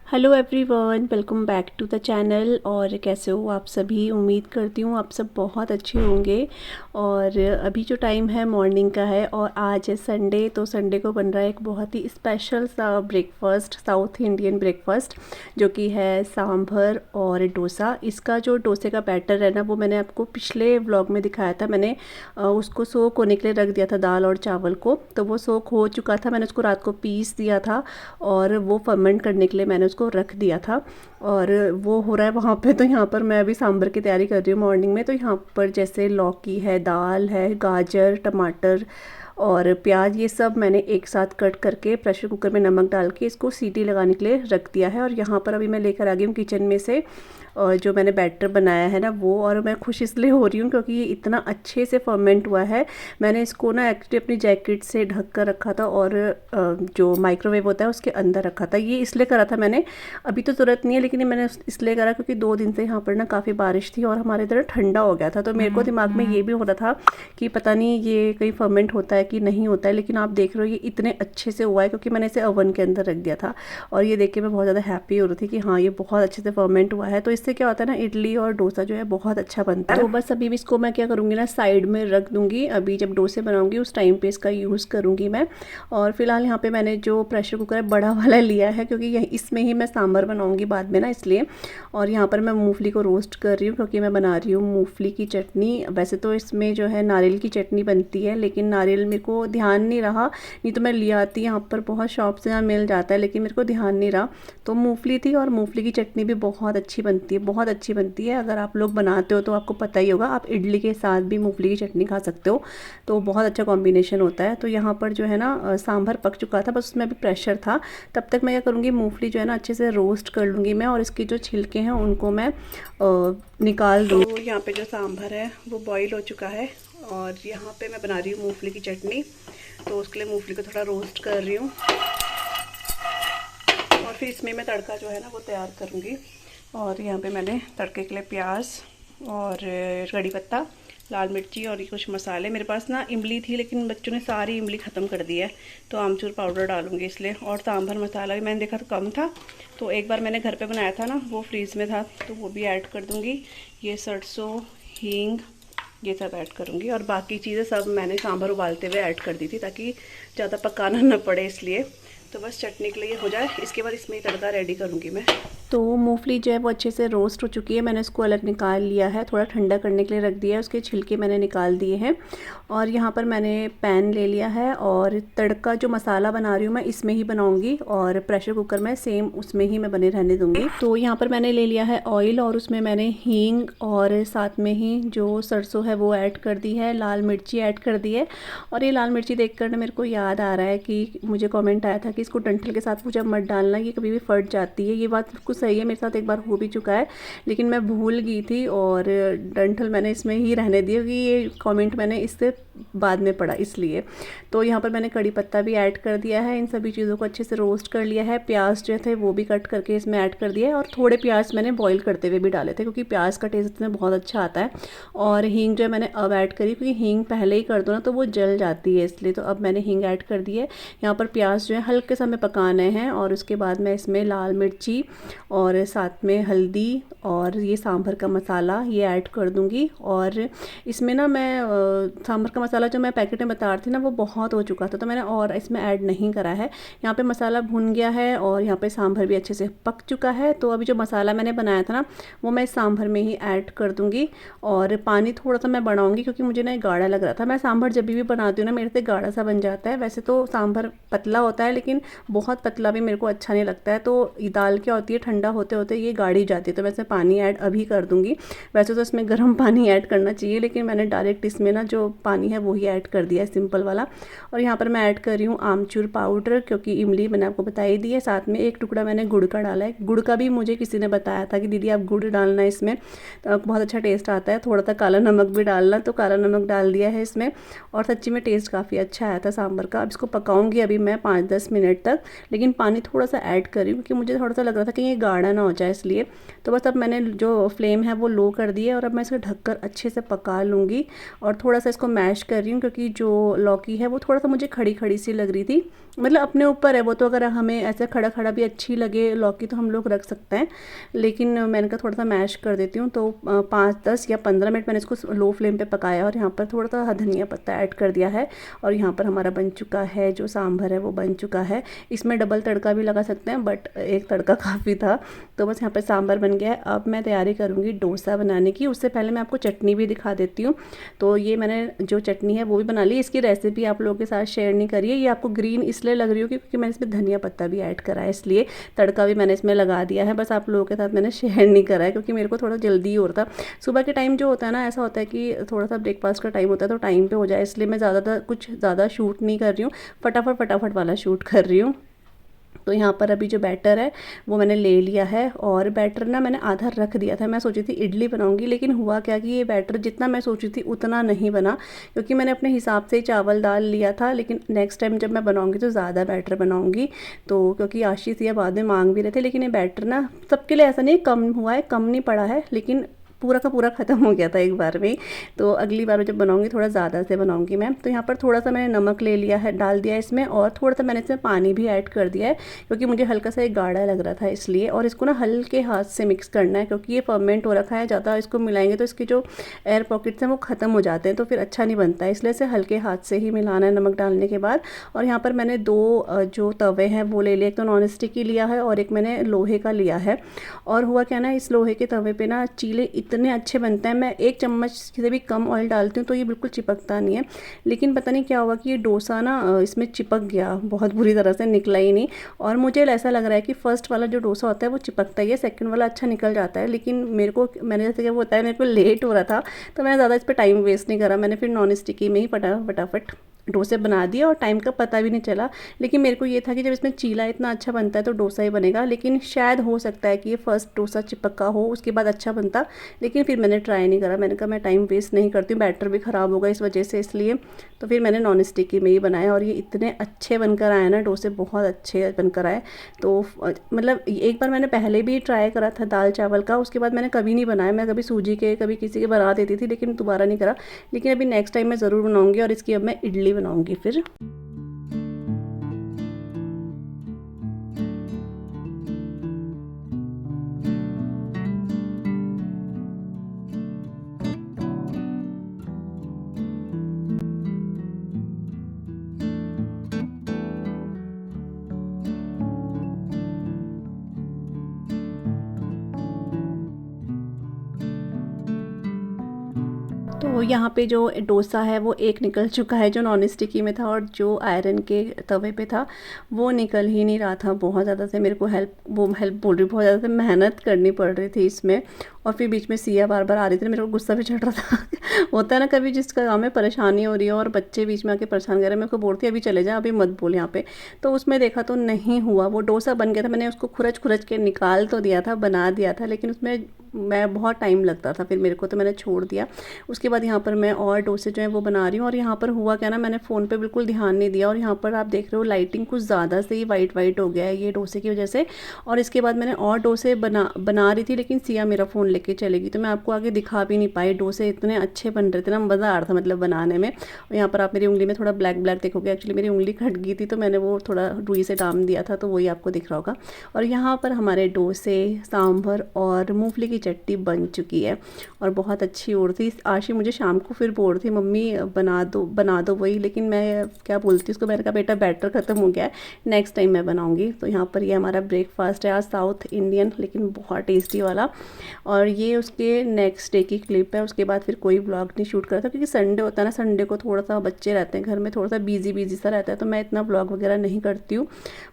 Hello everyone, welcome back to the channel. और कैसे हो आप सभी? उम्मीद करती हूँ आप सब बहुत अच्छे होंगे। और अभी जो टाइम है मॉर्निंग का है और आज है संडे, तो संडे को बन रहा है एक बहुत ही स्पेशल सा ब्रेकफास्ट, साउथ इंडियन ब्रेकफास्ट, जो कि है सांभर और डोसा। इसका जो डोसे का बैटर है ना, वो मैंने आपको पिछले व्लॉग में दिखाया था। मैंने उसको सोक होने के लिए रख दिया था, दाल और चावल को। तो वो सोक हो चुका था, मैंने उसको रात को पीस दिया था और वो फर्मेंट करने के लिए मैंने उसको रख दिया था। और वो हो रहा है वहाँ पे। तो यहाँ पर मैं अभी सांभर की तैयारी कर रही हूँ मॉर्निंग में। तो यहाँ पर जैसे लौकी है, दाल है, गाजर, टमाटर और प्याज, ये सब मैंने एक साथ कट करके प्रेशर कुकर में नमक डाल के इसको सीटी लगाने के लिए रख दिया है। और यहाँ पर अभी मैं लेकर आ गई हूँ किचन में से और जो मैंने बैटर बनाया है ना वो। और मैं खुश इसलिए हो रही हूँ क्योंकि ये इतना अच्छे से फर्मेंट हुआ है। मैंने इसको ना एक्चुअली अपनी जैकेट से ढक कर रखा था और जो माइक्रोवेव होता है उसके अंदर रखा था। ये इसलिए करा था मैंने, अभी तो ज़रूरत नहीं है, लेकिन ये मैंने इसलिए करा क्योंकि 2 दिन से यहाँ पर ना काफ़ी बारिश थी और हमारे इधर ठंडा हो गया था। तो मेरे को दिमाग में ये भी हो रहा था कि पता नहीं ये कहीं फर्मेंट होता है कि नहीं होता है। लेकिन आप देख रहे हो ये इतने अच्छे से हुआ है क्योंकि मैंने इसे ओवन के अंदर रख दिया था। और ये देख के मैं बहुत ज़्यादा हैप्पी हो रही थी कि हाँ ये बहुत अच्छे से फर्मेंट हुआ है। तो इससे क्या होता है ना, इडली और डोसा जो है बहुत अच्छा बनता है। तो बस अभी भी इसको मैं क्या करूँगी ना, साइड में रख दूँगी। अभी जब डोसे बनाऊँगी उस टाइम पे इसका यूज़ करूँगी मैं। और फिलहाल यहाँ पे मैंने जो प्रेशर कुकर है बड़ा वाला लिया है क्योंकि इसमें ही मैं सांभर बनाऊँगी बाद में ना, इसलिए। और यहाँ पर मैं मूंगफली को रोस्ट कर रही हूँ क्योंकि मैं बना रही हूँ मूंगफली की चटनी। वैसे तो इसमें जो है नारियल की चटनी बनती है, लेकिन नारियल मेरे को ध्यान नहीं रहा, नहीं तो मैं ले आती। यहाँ पर बहुत शॉप से यहाँ मिल जाता है, लेकिन मेरे को ध्यान नहीं रहा। तो मूंगफली थी और मूंगफली की चटनी भी बहुत अच्छी बनती है, बहुत अच्छी बनती है। अगर आप लोग बनाते हो तो आपको पता ही होगा, आप इडली के साथ भी मूंगफली की चटनी खा सकते हो, तो बहुत अच्छा कॉम्बिनेशन होता है। तो यहाँ पर जो है ना सांभर पक चुका था, बस उसमें अभी प्रेशर था। तब तक मैं क्या करूँगी, मूंगफली जो है ना अच्छे से रोस्ट कर लूँगी मैं, और इसके जो छिलके हैं उनको मैं निकाल दूँ। तो यहाँ पे जो सांभर है वो बॉईल हो चुका है और यहाँ पे मैं बना रही हूँ मूंगफली की चटनी। तो उसके लिए मूंगफली को थोड़ा रोस्ट कर रही हूँ और फिर इसमें मैं तड़का जो है ना वो तैयार करूँगी। और यहाँ पे मैंने तड़के के लिए प्याज और कड़ी पत्ता, लाल मिर्ची और ये कुछ मसाले। मेरे पास ना इमली थी लेकिन बच्चों ने सारी इमली ख़त्म कर दी है, तो आमचूर पाउडर डालूंगी इसलिए। और सांभर मसाला भी मैंने देखा तो कम था, तो एक बार मैंने घर पे बनाया था ना, वो फ्रीज़ में था, तो वो भी ऐड कर दूँगी। ये सरसों, हींग, ये सब ऐड करूँगी। और बाकी चीज़ें सब मैंने सांभर उबालते हुए ऐड कर दी थी ताकि ज़्यादा पकाना न पड़े, इसलिए। तो बस चटनी के लिए हो जाए, इसके बाद इसमें तड़का रेडी करूँगी मैं। तो मूंगफली जो है वो अच्छे से रोस्ट हो चुकी है, मैंने इसको अलग निकाल लिया है, थोड़ा ठंडा करने के लिए रख दिया है। उसके छिलके मैंने निकाल दिए हैं। और यहाँ पर मैंने पैन ले लिया है और तड़का जो मसाला बना रही हूँ मैं इसमें ही बनाऊँगी और प्रेशर कुकर में सेम उसमें ही मैं बने रहने दूँगी। तो यहाँ पर मैंने ले लिया है ऑयल और उसमें मैंने हींग और साथ में ही जो सरसों है वो ऐड कर दी है, लाल मिर्ची ऐड कर दी है। और ये लाल मिर्ची देख कर मेरे को याद आ रहा है कि मुझे कॉमेंट आया था कि इसको डंठल के साथ पूजा मत डालना, ये कभी भी फट जाती है। ये बात बिल्कुल सही है, मेरे साथ एक बार हो भी चुका है, लेकिन मैं भूल गई थी और डंठल मैंने इसमें ही रहने दिया क्योंकि ये कमेंट मैंने इससे बाद में पढ़ा, इसलिए। तो यहाँ पर मैंने कड़ी पत्ता भी ऐड कर दिया है, इन सभी चीज़ों को अच्छे से रोस्ट कर लिया है। प्याज जो थे वो भी कट करके इसमें ऐड कर दिया है और थोड़े प्याज मैंने बॉईल करते हुए भी डाले थे क्योंकि प्याज का टेस्ट इसमें बहुत अच्छा आता है। और हींग जो है मैंने अब ऐड करी क्योंकि हींग पहले ही कर दो ना तो वो जल जाती है, इसलिए। तो अब मैंने हींग ऐड कर दी है। यहाँ पर प्याज जो है हल्के समय पकाने हैं और उसके बाद मैं इसमें लाल मिर्ची और साथ में हल्दी और ये सांभर का मसाला ये ऐड कर दूँगी। और इसमें ना मैं सांभर का मसाला जो मैं पैकेट में बता रही थी ना वो बहुत हो चुका था, तो मैंने और इसमें ऐड नहीं करा है। यहाँ पे मसाला भुन गया है और यहाँ पे सांभर भी अच्छे से पक चुका है। तो अभी जो मसाला मैंने बनाया था ना वो मैं सांभर में ही ऐड कर दूँगी। और पानी थोड़ा सा मैं बढ़ाऊँगी क्योंकि मुझे ना गाढ़ा लग रहा था। मैं सांभर जब भी बनाती हूँ ना मेरे से गाढ़ा सा बन जाता है। वैसे तो सांभर पतला होता है लेकिन बहुत पतला भी मेरे को अच्छा नहीं लगता है। तो दाल क्या होती है, ठंडा होते होते ये गाढ़ी जाती है, तो वैसे पानी ऐड अभी कर दूँगी। वैसे तो इसमें गर्म पानी ऐड करना चाहिए, लेकिन मैंने डायरेक्ट इसमें ना जो पानी है वही ऐड कर दिया है, सिंपल वाला। और यहाँ पर मैं ऐड कर रही हूँ आमचूर पाउडर क्योंकि इमली मैंने आपको बताई दी है। साथ में एक टुकड़ा मैंने गुड़ का डाला है। गुड़ का भी मुझे किसी ने बताया था कि दीदी आप गुड़ डालना है इसमें, तो बहुत अच्छा टेस्ट आता है। थोड़ा सा काला नमक भी डालना, तो काला नमक डाल दिया है इसमें और सच्ची में टेस्ट काफ़ी अच्छा आया था सांभर का। अब इसको पकाऊंगी अभी मैं 5-10 मिनट तक, लेकिन पानी थोड़ा सा ऐड कर रही हूँ क्योंकि मुझे थोड़ा सा लग रहा था कि ये गाढ़ा ना हो जाए इसलिए। तो बस अब मैंने जो फ्लेम है वो लो कर दी है और अब मैं इसको ढककर अच्छे से पका लूँगी। और थोड़ा सा इसको मैश कर रही हूँ क्योंकि जो लौकी है वो थोड़ा सा मुझे खड़ी खड़ी सी लग रही थी। मतलब अपने ऊपर है वो, तो अगर हमें ऐसे खड़ा खड़ा भी अच्छी लगे लौकी तो हम लोग रख सकते हैं, लेकिन मैंने कहा थोड़ा सा मैश कर देती हूँ। तो 5-10 या 15 मिनट मैंने इसको लो फ्लेम पे पकाया और यहाँ पर थोड़ा सा धनिया पत्ता ऐड कर दिया है। और यहाँ पर हमारा बन चुका है जो सांभर है वो बन चुका है। इसमें डबल तड़का भी लगा सकते हैं बट एक तड़का काफ़ी था। तो बस यहाँ पर सांभर बन गया है। अब मैं तैयारी करूँगी डोसा बनाने की। उससे पहले मैं आपको चटनी भी दिखा देती हूँ। तो ये मैंने जो चटनी है वो भी बना ली। इसकी रेसिपी आप लोगों के साथ शेयर नहीं करी है, ये आपको ग्रीन इसलिए लग रही होगी क्योंकि मैंने इसमें धनिया पत्ता भी ऐड करा है, इसलिए तड़का भी मैंने इसमें लगा दिया है। बस आप लोगों के साथ मैंने शेयर नहीं करा है क्योंकि मेरे को थोड़ा जल्दी हो रहा था। सुबह के टाइम जो होता है ना, ऐसा होता है कि थोड़ा सा ब्रेकफास्ट का टाइम होता है तो टाइम पे हो जाए, इसलिए मैं ज़्यादातर कुछ ज़्यादा शूट नहीं कर रही हूँ, फटाफट फटाफट वाला शूट कर रही हूँ। तो यहाँ पर अभी जो बैटर है वो मैंने ले लिया है और बैटर ना मैंने आधा रख दिया था। मैं सोची थी इडली बनाऊंगी, लेकिन हुआ क्या कि ये बैटर जितना मैं सोची थी उतना नहीं बना, क्योंकि मैंने अपने हिसाब से ही चावल दाल लिया था। लेकिन नेक्स्ट टाइम जब मैं बनाऊंगी तो ज़्यादा बैटर बनाऊंगी। तो क्योंकि आशीष या बाद में मांग भी रहे थे, लेकिन ये बैटर ना सबके लिए ऐसा नहीं कम हुआ है, कम नहीं पड़ा है, लेकिन पूरा का पूरा ख़त्म हो गया था एक बार में। तो अगली बार जब बनाऊंगी थोड़ा ज़्यादा से बनाऊंगी मैं। तो यहाँ पर थोड़ा सा मैंने नमक ले लिया है, डाल दिया है इसमें, और थोड़ा सा मैंने इसमें पानी भी ऐड कर दिया है क्योंकि मुझे हल्का सा एक गाढ़ा लग रहा था इसलिए। और इसको ना हल्के हाथ से मिक्स करना है क्योंकि ये फर्मेंट हो रखा है, ज़्यादा इसको मिलाएंगे तो इसके जो एयर पॉकेट्स हैं वो ख़त्म हो जाते हैं, तो फिर अच्छा नहीं बनता है, इसलिए इसे हल्के हाथ से ही मिलाना है नमक डालने के बाद। और यहाँ पर मैंने दो जो तवे हैं वो ले लिए, एक तो नॉन स्टिक ही लिया है और एक मैंने लोहे का लिया है। और हुआ क्या ना, इस लोहे के तवे पे ना चीले इतने अच्छे बनते हैं। मैं 1 चम्मच से भी कम ऑयल डालती हूँ तो ये बिल्कुल चिपकता नहीं है, लेकिन पता नहीं क्या हुआ कि ये डोसा ना इसमें चिपक गया, बहुत बुरी तरह से निकला ही नहीं। और मुझे ऐसा लग रहा है कि फर्स्ट वाला जो डोसा होता है वो चिपकता ही है, सेकंड वाला अच्छा निकल जाता है। लेकिन मैंने जैसे क्या बताया, मेरे को लेट हो रहा था तो मैंने ज़्यादा इस पर टाइम वेस्ट नहीं करा। मैंने फिर नॉन स्टिकी में ही फटाफट डोसे बना दिए और टाइम का पता भी नहीं चला। लेकिन मेरे को ये था कि जब इसमें चीला इतना अच्छा बनता है तो डोसा ही बनेगा, लेकिन शायद हो सकता है कि ये फर्स्ट डोसा चिपका हो उसके बाद अच्छा बनता। लेकिन फिर मैंने ट्राई नहीं करा, मैंने कहा मैं टाइम वेस्ट नहीं करती हूँ, बैटर भी ख़राब होगा इस वजह से, इसलिए तो फिर मैंने नॉन स्टिकी में ही बनाया। और ये इतने अच्छे बनकर आए ना डोसे, बहुत अच्छे बनकर आए। तो मतलब एक बार मैंने पहले भी ट्राई करा था दाल चावल का, उसके बाद मैंने कभी नहीं बनाया। मैं कभी सूजी के कभी किसी के बना देती थी, लेकिन दोबारा नहीं करा। लेकिन अभी नेक्स्ट टाइम मैं ज़रूर बनाऊँगी और इसकी अब मैं इडली बनाऊँगी फिर। तो यहाँ पे जो डोसा है वो एक निकल चुका है जो नॉन स्टिकी में था, और जो आयरन के तवे पे था वो निकल ही नहीं रहा था। बहुत ज़्यादा से मेरे को हेल्प बोल रही, बहुत ज़्यादा से मेहनत करनी पड़ रही थी इसमें। और फिर बीच में सिया बार बार आ रही थी, मेरे को गुस्सा भी चढ़ रहा था होता है ना कभी जिसका काम में परेशानी हो रही है और बच्चे बीच में आके परेशान कर रहे हैं, मेरे को बोलती है अभी चले जा, अभी मत बोल यहाँ पे। तो उसमें देखा तो नहीं हुआ, वो डोसा बन गया था। मैंने उसको खुरच खुरच के निकाल तो दिया था, बना दिया था, लेकिन उसमें मैं बहुत टाइम लगता था फिर मेरे को, तो मैंने छोड़ दिया। उसके बाद यहाँ पर मैं और डोसे जो है वो बना रही हूँ। और यहाँ पर हुआ क्या ना, मैंने फ़ोन पे बिल्कुल ध्यान नहीं दिया और यहाँ पर आप देख रहे हो लाइटिंग कुछ ज़्यादा से ही वाइट वाइट हो गया है ये डोसे की वजह से। और इसके बाद मैंने और डोसे बना रही थी, लेकिन सिया मेरा फ़ोन लेके चलेगी तो मैं आपको आगे दिखा भी नहीं पाई। डोसे इतने अच्छे बन रहे थे ना, मज़ा आ रहा था मतलब बनाने में। और यहाँ पर आप मेरी उंगली में थोड़ा ब्लैक ब्लैक देखोगे, एक्चुअली मेरी उंगली कट गई थी तो मैंने वो थोड़ा रुई से डाम दिया था, तो वही आपको दिख रहा होगा। और यहाँ पर हमारे डोसे, सांभर और मूंगफली की चटनी बन चुकी है और बहुत अच्छी हो रही थी। आशी मुझे शाम को फिर बोल रही थी मम्मी बना दो वही, लेकिन मैं क्या बोलती उसको, मैंने कहा बेटा बैटर ख़त्म हो गया है, नेक्स्ट टाइम मैं बनाऊंगी। तो यहाँ पर ये हमारा ब्रेकफास्ट है आज साउथ इंडियन, लेकिन बहुत टेस्टी वाला। और ये उसके नेक्स्ट डे की क्लिप है। उसके बाद फिर कोई ब्लॉग नहीं शूट करा था क्योंकि संडे होता है ना, संडे को थोड़ा सा बच्चे रहते हैं घर में, थोड़ा सा बिजी सा रहता है, तो मैं इतना ब्लॉग वगैरह नहीं करती हूँ,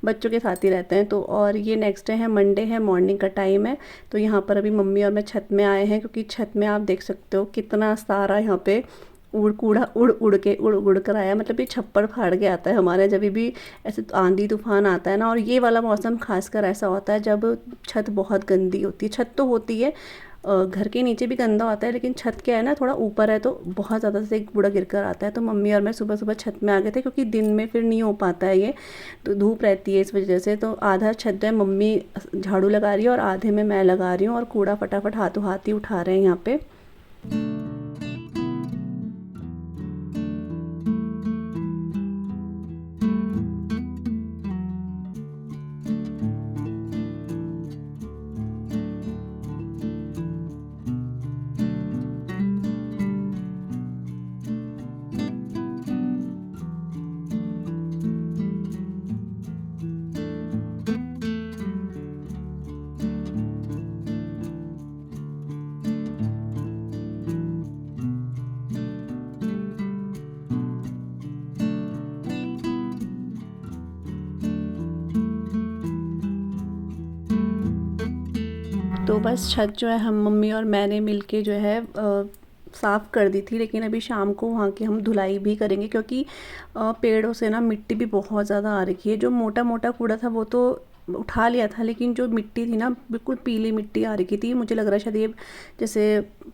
बच्चों के साथ ही रहते हैं। तो और ये नेक्स्ट डे है मंडे है, मॉर्निंग का टाइम है। तो यहाँ पर अभी मम्मी और मैं छत में आए हैं क्योंकि छत में आप देख सकते हो कितना सारा यहाँ पे कूड़ा उड़ कर आया। मतलब ये छप्पर फाड़ के आता है हमारे जब भी ऐसे आंधी तूफान आता है ना। और ये वाला मौसम खासकर ऐसा होता है जब छत बहुत गंदी होती है। छत तो होती है घर के नीचे भी गंदा होता है, लेकिन छत क्या है ना थोड़ा ऊपर है तो बहुत ज़्यादा से कूड़ा गिर कर आता है। तो मम्मी और मैं सुबह सुबह छत में आ गए थे, क्योंकि दिन में फिर नहीं हो पाता है ये, तो धूप रहती है इस वजह से। तो आधा छत जो है मम्मी झाड़ू लगा रही है और आधे में मैं लगा रही हूँ, और कूड़ा फटाफट हाथों हाथ ही उठा रहे हैं यहाँ पे। तो बस छत जो है हम मम्मी और मैंने मिलके जो है साफ़ कर दी थी, लेकिन अभी शाम को वहाँ की हम धुलाई भी करेंगे, क्योंकि पेड़ों से ना मिट्टी भी बहुत ज़्यादा आ रखी है। जो मोटा मोटा कूड़ा था वो तो उठा लिया था, लेकिन जो मिट्टी थी ना बिल्कुल पीली मिट्टी आ रही थी। मुझे लग रहा है शायद ये जैसे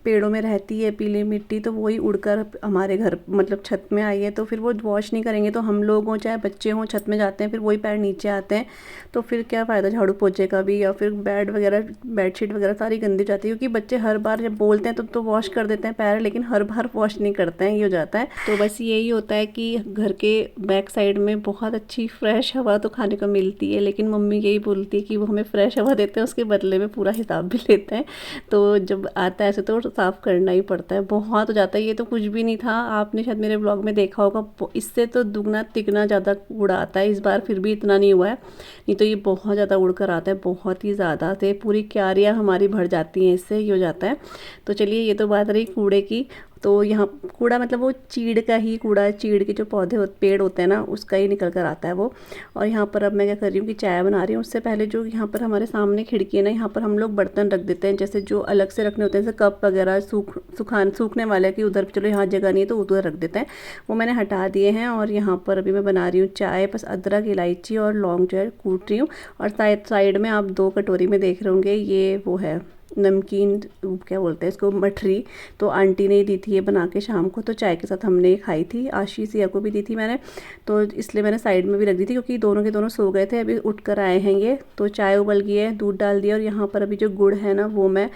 पेड़ों में रहती है पीली मिट्टी, तो वही उड़कर हमारे घर मतलब छत में आई है। तो फिर वो वॉश नहीं करेंगे तो हम लोग हों चाहे बच्चे हों छत में जाते हैं, फिर वही पैर नीचे आते हैं, तो फिर क्या फ़ायदा झाड़ू पोछे का भी। या फिर बेड वगैरह बेडशीट वगैरह सारी गंदी हो जाती है, क्योंकि बच्चे हर बार जब बोलते हैं तो वॉश कर देते हैं पैर, लेकिन हर बार वॉश नहीं करते हैं, ये हो जाता है। तो बस यही होता है कि घर के बैक साइड में बहुत अच्छी फ्रेश हवा तो खाने को मिलती है, लेकिन मम्मी यही बोलती है कि वो हमें फ्रेश हवा देते हैं, उसके बदले में पूरा हिसाब भी लेते हैं। तो जब आता है ऐसे तो साफ़ करना ही पड़ता है। बहुत हो जाता है, ये तो कुछ भी नहीं था, आपने शायद मेरे ब्लॉग में देखा होगा, इससे तो दुगना तिगना ज़्यादा कूड़ा आता है। इस बार फिर भी इतना नहीं हुआ है, नहीं तो ये बहुत ज़्यादा उड़कर आता है, बहुत ही ज़्यादा से पूरी क्यारियाँ हमारी भर जाती हैं, इससे ये हो जाता है। तो चलिए ये तो बात रही कूड़े की। तो यहाँ कूड़ा मतलब वो चीड़ का ही कूड़ा है, चीड़ के जो पौधे पेड़ होते हैं ना उसका ही निकल कर आता है वो। और यहाँ पर अब मैं क्या कर रही हूँ कि चाय बना रही हूँ। उससे पहले जो यहाँ पर हमारे सामने खिड़की है ना, यहाँ पर हम लोग बर्तन रख देते हैं, जैसे जो अलग से रखने होते हैं, जैसे कप वगैरह सूखने वाले कि उधर चलो यहाँ जगह नहीं है तो उधर रख देते हैं, वो मैंने हटा दिए हैं। और यहाँ पर अभी मैं बना रही हूँ चाय, बस अदरक इलायची और लौंग जो है कूट रही हूँ। और साइड में आप 2 कटोरी में देख रहे होंगे, ये वो है नमकीन, क्या बोलते हैं इसको, मठरी। तो आंटी ने ही दी थी ये बना के शाम को, तो चाय के साथ हमने खाई थी। आशीष सिया को भी दी थी मैंने, तो इसलिए मैंने साइड में भी रख दी थी, क्योंकि दोनों के दोनों सो गए थे, अभी उठ कर आए हैं ये। तो चाय उबल गई है, दूध डाल दिया, और यहाँ पर अभी जो गुड़ है ना वो मैं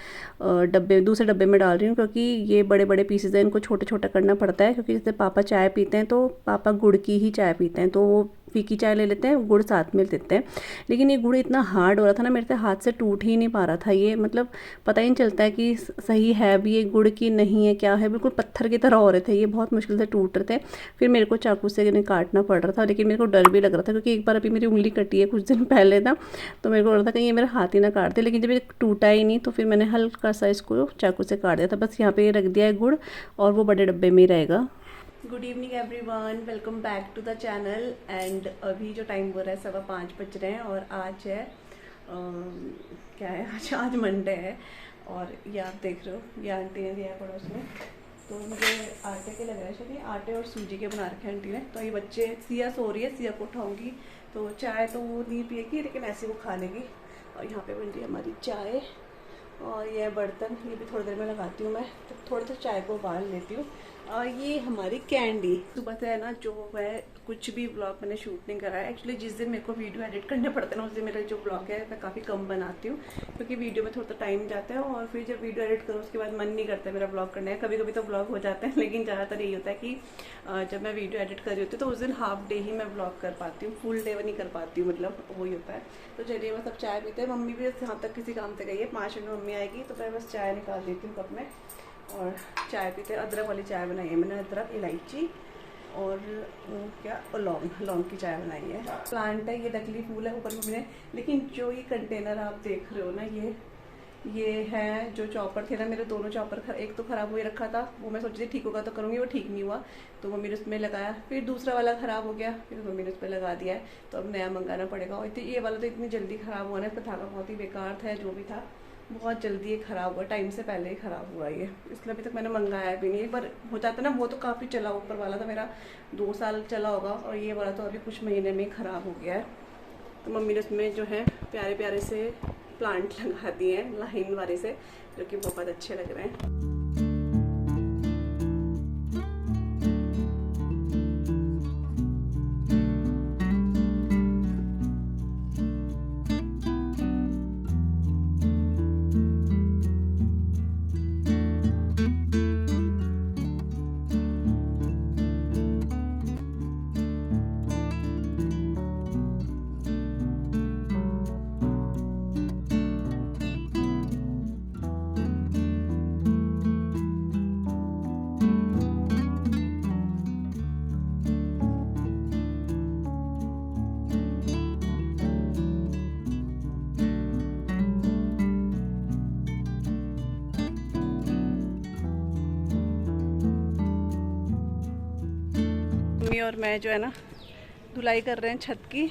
दूसरे डब्बे में डाल रही हूँ, क्योंकि ये बड़े बड़े पीसेज हैं, इनको छोटा छोटा करना पड़ता है। क्योंकि जैसे पापा चाय पीते हैं तो पापा गुड़ की ही चाय पीते हैं, तो वो फीकी चाय ले लेते हैं, गुड़ साथ में देते हैं। लेकिन ये गुड़ इतना हार्ड हो रहा था ना, मेरे से हाथ से टूट ही नहीं पा रहा था ये, मतलब पता ही नहीं चलता है कि सही है भी ये गुड़ की नहीं है क्या है, बिल्कुल पत्थर की तरह हो रहे थे ये, बहुत मुश्किल से टूट रहे थे। फिर मेरे को चाकू से इन्हें काटना पड़ रहा था, लेकिन मेरे को डर भी लग रहा था, क्योंकि एक बार अभी मेरी उंगली कटी है कुछ दिन पहले ना, तो मेरे को लग रहा था कहीं ये मेरा हाथ ही ना काट दे। लेकिन जब ये टूटा ही नहीं तो फिर मैंने हल्का सा इसको चाकू से काट दिया था। बस यहाँ पे रख दिया है गुड़, और वो बड़े डब्बे में ही रहेगा। Good evening everyone, welcome back to the channel. And अभी जो टाइम हो रहा है 5:15 बज रहे हैं, और आज है क्या है, आज मंडे है। और ये आप देख रहे हो, ये आंटी ने दिया पड़ोस में, तो मुझे आटे के लग रहे हैं शायद, ये आटे और सूजी के बना रखे हैं आंटी ने। तो ये बच्चे, सिया सो रही है, सिया को उठाऊंगी, तो चाय तो वो नहीं पिएगी, लेकिन ऐसे वो खा लेगी। और यहाँ पे बन रही है हमारी चाय, और ये बर्तन ये भी थोड़ी देर में लगाती हूँ मैं, तो थोड़ी सी चाय को उबाल लेती हूँ। और ये हमारी कैंडी सुबह से है ना, जो है कुछ भी ब्लॉग मैंने शूट नहीं करा है। एक्चुअली जिस दिन मेरे को वीडियो एडिट करने पड़ते हैं ना, उस दिन मेरा जो ब्लॉग है मैं काफ़ी कम बनाती हूँ, क्योंकि वीडियो में थोड़ा टाइम जाता है, और फिर जब वीडियो एडिट करो उसके बाद मन नहीं करता मेरा ब्लॉग करने का। कभी कभी तो ब्लॉग हो जाते हैं, लेकिन ज़्यादातर यही होता है कि जब मैं वीडियो एडिट कर रही होती हूँ तो उस दिन हाफ डे ही मैं ब्लॉग कर पाती हूँ, फुल डे नहीं कर पाती हूँ, मतलब वही होता है। तो चलिए बस अब चाय पीते हैं। मम्मी भी यहाँ तक किसी काम से गई है, 5 मिनट में मम्मी आएगी, तो मैं बस चाय निकाल देती हूँ कप में और चाय पीते। अदरक वाली चाय बनाई है मैंने, अदरक इलायची और क्या लौंग की चाय बनाई है। प्लांट है, ये नकली फूल है ऊपर मम्मी ने। लेकिन जो ये कंटेनर आप देख रहे हो ना, ये है जो चॉपर थे ना मेरे, दोनों चॉपर एक तो ख़राब हुए रखा था, वो मैं सोची थी ठीक होगा तो करूँगी, वो ठीक नहीं हुआ, तो मम्मी ने उसमें लगाया। फिर दूसरा वाला ख़राब हो गया, फिर मम्मी ने उस पर लगा दिया है, तो अब नया मंगाना पड़ेगा। और ये वाला तो इतनी जल्दी ख़राब हुआ ना, इसका धागा बहुत ही बेकार था, जो भी था बहुत जल्दी ये ख़राब हुआ, टाइम से पहले ही ख़राब हुआ ये, इसलिए अभी तक मैंने मंगाया भी नहीं। एक बार हो जाता ना, वो तो काफ़ी चला, ऊपर वाला था मेरा 2 साल चला होगा, और ये वाला तो अभी कुछ महीने में ही ख़राब हो गया है। तो मम्मी ने उसमें जो है प्यारे प्यारे से प्लांट लगा दिए हैं लाइन वाले से, जो कि बहुत अच्छे लग रहे हैं। मम्मी और मैं जो है ना धुलाई कर रहे हैं छत की,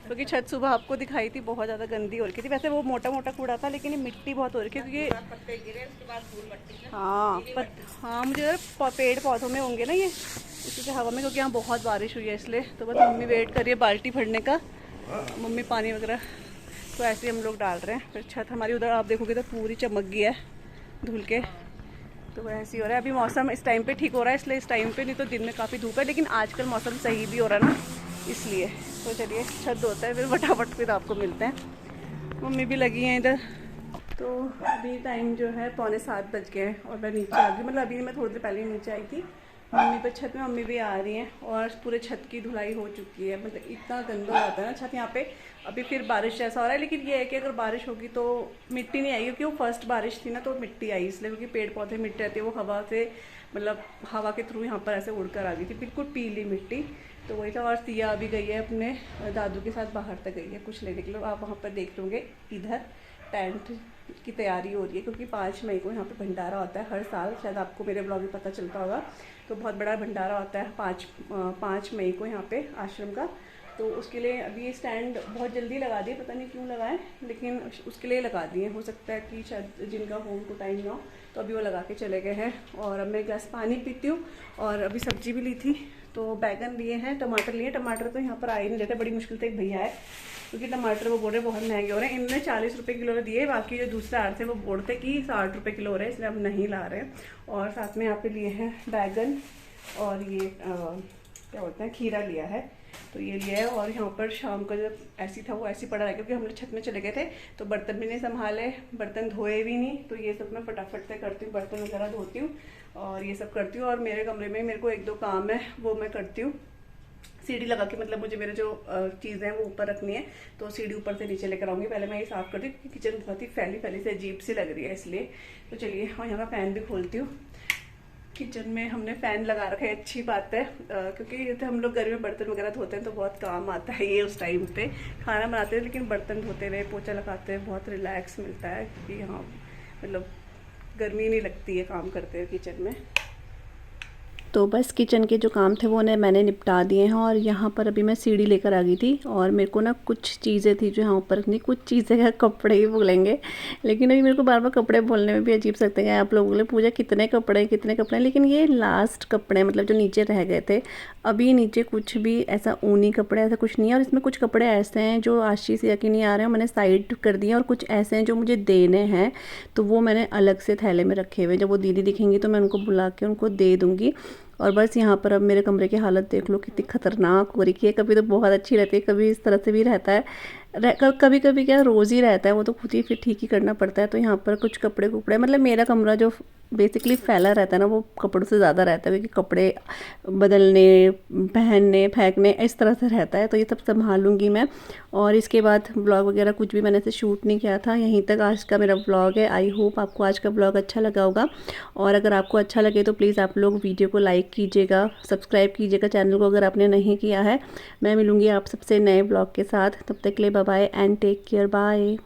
क्योंकि छत सुबह आपको दिखाई थी बहुत ज़्यादा गंदी हो रखी थी। वैसे वो मोटा मोटा कूड़ा था, लेकिन ये मिट्टी बहुत हो रखी है क्योंकि हाँ मुझे पेड़ पौधों में होंगे ना ये, इसी से हवा में, क्योंकि यहाँ बहुत बारिश हुई है इसलिए। तो बस मम्मी वेट कर रही है बाल्टी भरने का, मम्मी पानी वगैरह तो ऐसे ही हम लोग डाल रहे हैं। फिर छत हमारी उधर आप देखोगे तो पूरी चमक गई है धुल के, तो वैसे ही हो रहा है। अभी मौसम इस टाइम पे ठीक हो रहा है इसलिए इस टाइम पे, नहीं तो दिन में काफ़ी धूप है, लेकिन आजकल मौसम सही भी हो रहा है ना इसलिए। तो चलिए छत धोता है फिर फटाफट फिर आपको मिलते हैं। मम्मी भी लगी हैं इधर। तो अभी टाइम जो है 6:45 बज गए हैं और मैं नीचे आ गई, मतलब अभी मैं थोड़ी देर पहले नीचे आई थी। मम्मी पर छत में मम्मी भी आ रही हैं और पूरे छत की धुलाई हो चुकी है। मतलब इतना गंदा हो जाता है ना छत यहाँ पे। अभी फिर बारिश जैसा हो रहा है, लेकिन ये है कि अगर बारिश होगी तो मिट्टी नहीं आएगी, क्योंकि वो फर्स्ट बारिश थी ना तो मिट्टी आई इसलिए, क्योंकि पेड़ पौधे मिट्टी रहती है, वो हवा से मतलब हवा के थ्रू यहाँ पर ऐसे उड़कर आ गई थी बिल्कुल पीली मिट्टी। तो वही था। और सिया अभी गई है अपने दादू के साथ बाहर तक गई है कुछ लेने के लिए। आप वहाँ पर देख लोगे इधर टेंट की तैयारी हो रही है, क्योंकि 5 मई को यहाँ पे भंडारा होता है हर साल, शायद आपको मेरे ब्लॉग में पता चलता होगा। तो बहुत बड़ा भंडारा होता है 5 मई को यहाँ पे आश्रम का। तो उसके लिए अभी ये स्टैंड बहुत जल्दी लगा दिए, पता नहीं क्यों लगाए, लेकिन उसके लिए लगा दिए। हो सकता है कि शायद जिनका होम को टाइम ना हो तो अभी वो लगा के चले गए हैं। और अब मैं गिलास पानी पीती हूँ। और अभी सब्जी भी ली थी, तो बैगन लिए हैं, टमाटर लिए। टमाटर तो यहाँ पर आ ही नहीं रहते, बड़ी मुश्किल से एक भैया है, क्योंकि टमाटर वो बोल रहे बहुत महंगे हो रहे हैं। इनने 40 रुपये किलो दिए, बाकी जो दूसरे आड़ थे वो बोलते कि 60 रुपये किलो हो रहे हैं, इसलिए हम नहीं ला रहे हैं। और साथ में यहाँ पे लिए हैं बैगन और ये क्या बोलते हैं खीरा लिया है, तो ये लिया है। और यहाँ पर शाम को जब ऐसी था वो ऐसी पड़ा रहा, क्योंकि हम लोग छत में चले गए थे तो बर्तन भी नहीं संभाले, बर्तन धोए भी नहीं। तो ये सब मैं फटाफट से करती हूँ, बर्तन वगैरह धोती हूँ और ये सब करती हूँ। और मेरे कमरे में मेरे को 1-2 काम है वो मैं करती हूँ। सीढ़ी लगा के, मतलब मुझे मेरे जो चीज़ें हैं वो ऊपर रखनी है, तो सीढ़ी ऊपर से नीचे लेकर आऊँगी। पहले मैं ये साफ़ करती हूँ, क्योंकि किचन बहुत ही फैली से अजीब सी लग रही है इसलिए। तो चलिए, और यहाँ का फ़ैन भी खोलती हूँ। किचन में हमने फ़ैन लगा रखा है, अच्छी बात है, क्योंकि तो हम लोग घर में बर्तन वगैरह धोते हैं तो बहुत काम आता है ये उस टाइम पे। खाना बनाते हैं लेकिन बर्तन धोते हुए पोछा लगाते हैं, बहुत रिलैक्स मिलता है, क्योंकि हाँ मतलब गर्मी नहीं लगती है काम करते हुए किचन में। तो बस किचन के जो काम थे वो मैंने निपटा दिए हैं। और यहाँ पर अभी मैं सीढ़ी लेकर आ गई थी और मेरे को ना कुछ चीज़ें थी जो यहाँ ऊपर रखनी, कुछ चीज़ें क्या कपड़े ही बोलेंगे, लेकिन अभी मेरे को बार बार कपड़े बोलने में भी अजीब लगते हैं। आप लोग बोले पूजा कितने कपड़े, लेकिन ये लास्ट कपड़े मतलब जो नीचे रह गए थे। अभी नीचे कुछ भी ऐसा ऊनी कपड़े ऐसा कुछ नहीं है। और इसमें कुछ कपड़े ऐसे हैं जो आशीष या कि नहीं आ रहे हैं, मैंने साइड कर दिए। और कुछ ऐसे हैं जो मुझे देने हैं, तो वो मैंने अलग से थैले में रखे हुए। जब वो दीदी दिखेंगी तो मैं उनको बुला के उनको दे दूँगी। और बस यहाँ पर अब मेरे कमरे की हालत देख लो कितनी ख़तरनाक हो रही है। कभी तो बहुत अच्छी रहती है, कभी इस तरह से भी रहता है, कभी कभी क्या रोज़ ही रहता है, वो तो खुद ही फिर ठीक ही करना पड़ता है। तो यहाँ पर कुछ कपड़े मतलब मेरा कमरा जो बेसिकली फैला रहता है ना, वो कपड़ों से ज़्यादा रहता है, क्योंकि कपड़े बदलने, पहनने, फेंकने इस तरह से रहता है। तो ये सब संभालूंगी मैं। और इसके बाद ब्लॉग वगैरह कुछ भी मैंने ऐसे शूट नहीं किया था। यहीं तक आज का मेरा ब्लॉग है। आई होप आपको आज का ब्लॉग अच्छा लगा होगा। और अगर आपको अच्छा लगे तो प्लीज़ आप लोग वीडियो को लाइक कीजिएगा, सब्सक्राइब कीजिएगा चैनल को अगर आपने नहीं किया है। मैं मिलूँगी आप सबसे नए ब्लॉग के साथ, तब तक के लिए bye bye and take care, bye.